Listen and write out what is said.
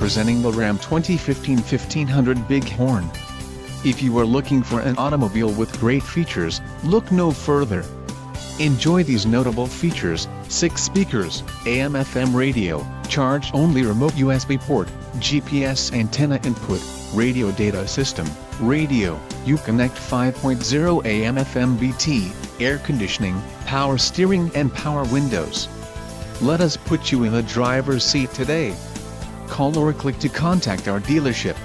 presenting the Ram 2015 1500 Bighorn. If you are looking for an automobile with great features, look no further. Enjoy these notable features: 6 speakers, AM/FM radio, charge-only remote USB port, GPS antenna input, radio data system, radio, Uconnect 5.0 AM/FM VT, air conditioning, power steering and power windows. Let us put you in the driver's seat today. Call or click to contact our dealership.